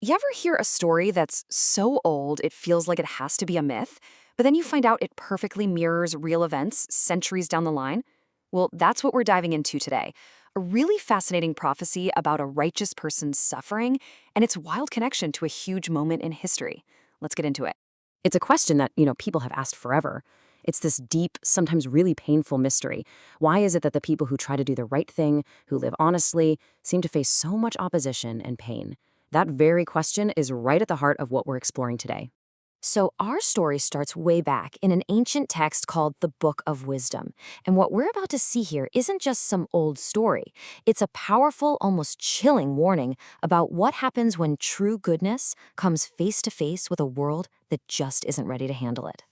You ever hear a story that's so old it feels like it has to be a myth, but then you find out it perfectly mirrors real events centuries down the line? Well, that's what we're diving into today. A really fascinating prophecy about a righteous person's suffering and its wild connection to a huge moment in history. Let's get into it. It's a question that, people have asked forever. It's this deep, sometimes really painful mystery. Why is it that the people who try to do the right thing, who live honestly, seem to face so much opposition and pain? That very question is right at the heart of what we're exploring today. So, our story starts way back in an ancient text called the Book of Wisdom. And what we're about to see here isn't just some old story, it's a powerful, almost chilling warning about what happens when true goodness comes face to face with a world that just isn't ready to handle it.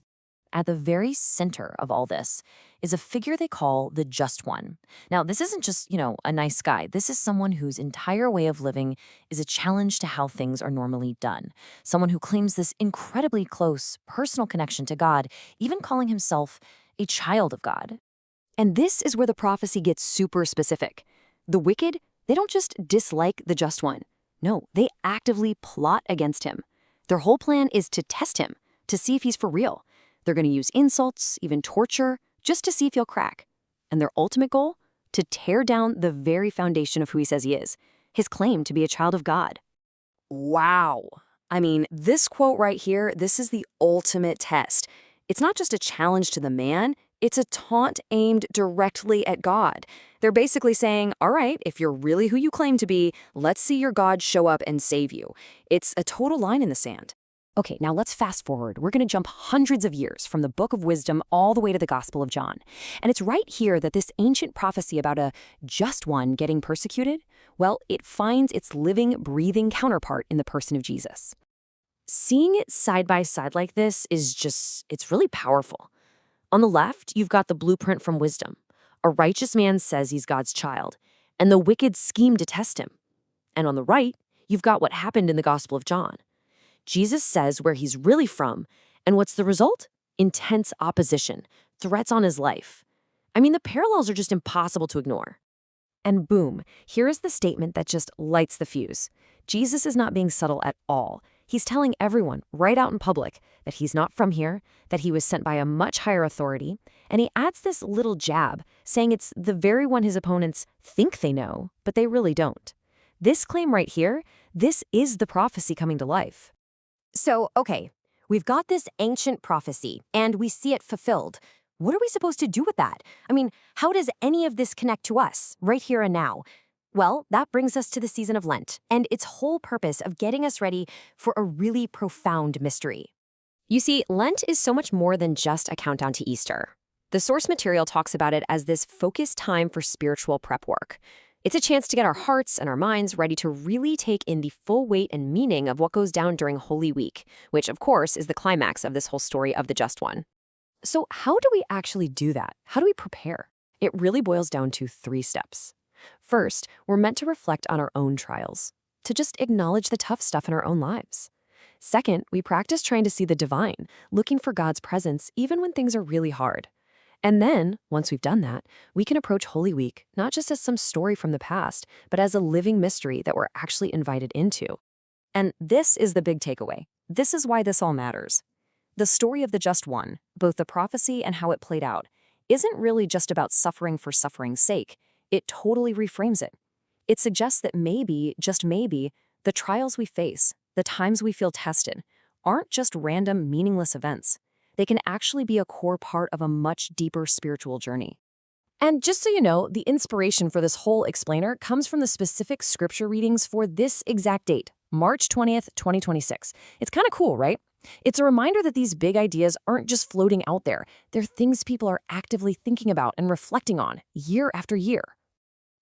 At the very center of all this is a figure they call the Just One. Now, this isn't just, a nice guy. This is someone whose entire way of living is a challenge to how things are normally done. Someone who claims this incredibly close personal connection to God, even calling himself a child of God. And this is where the prophecy gets super specific. The wicked, they don't just dislike the Just One. No, they actively plot against him. Their whole plan is to test him, to see if he's for real. They're going to use insults, even torture, just to see if he'll crack. And their ultimate goal? To tear down the very foundation of who he says he is, his claim to be a child of God. Wow. I mean, this quote right here, this is the ultimate test. It's not just a challenge to the man, it's a taunt aimed directly at God. They're basically saying, all right, if you're really who you claim to be, let's see your God show up and save you. It's a total line in the sand. Okay, now let's fast forward. We're going to jump hundreds of years from the Book of Wisdom all the way to the Gospel of John. And it's right here that this ancient prophecy about a just one getting persecuted, well, it finds its living, breathing counterpart in the person of Jesus. Seeing it side by side like this it's really powerful. On the left, you've got the blueprint from wisdom. A righteous man says he's God's child, and the wicked scheme to test him. And on the right, you've got what happened in the Gospel of John. Jesus says where he's really from, and what's the result? Intense opposition, threats on his life. I mean, the parallels are just impossible to ignore. And boom, here is the statement that just lights the fuse. Jesus is not being subtle at all. He's telling everyone right out in public that he's not from here, that he was sent by a much higher authority, and he adds this little jab, saying it's the very one his opponents think they know, but they really don't. This claim right here, this is the prophecy coming to life. So, okay, we've got this ancient prophecy, and we see it fulfilled. What are we supposed to do with that? I mean, how does any of this connect to us, right here and now? Well, that brings us to the season of Lent, and its whole purpose of getting us ready for a really profound mystery. You see, Lent is so much more than just a countdown to Easter. The source material talks about it as this focused time for spiritual prep work. It's a chance to get our hearts and our minds ready to really take in the full weight and meaning of what goes down during Holy Week, which, of course, is the climax of this whole story of the Just One. So how do we actually do that? How do we prepare? It really boils down to 3 steps. First, we're meant to reflect on our own trials, to just acknowledge the tough stuff in our own lives. Second, we practice trying to see the divine, looking for God's presence even when things are really hard. And then, once we've done that, we can approach Holy Week not just as some story from the past, but as a living mystery that we're actually invited into. And this is the big takeaway. This is why this all matters. The story of the Just One, both the prophecy and how it played out, isn't really just about suffering for suffering's sake. It totally reframes it. It suggests that maybe, just maybe, the trials we face, the times we feel tested, aren't just random, meaningless events. They can actually be a core part of a much deeper spiritual journey. And just so you know, the inspiration for this whole explainer comes from the specific scripture readings for this exact date, March 20th, 2026. It's kind of cool, right? It's a reminder that these big ideas aren't just floating out there. They're things people are actively thinking about and reflecting on year after year.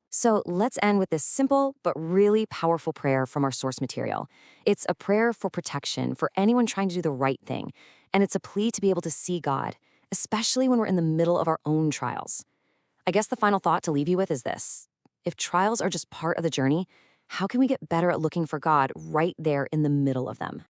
So let's end with this simple but really powerful prayer from our source material. It's a prayer for protection for anyone trying to do the right thing, and it's a plea to be able to see God, especially when we're in the middle of our own trials. I guess the final thought to leave you with is this. If trials are just part of the journey, how can we get better at looking for God right there in the middle of them?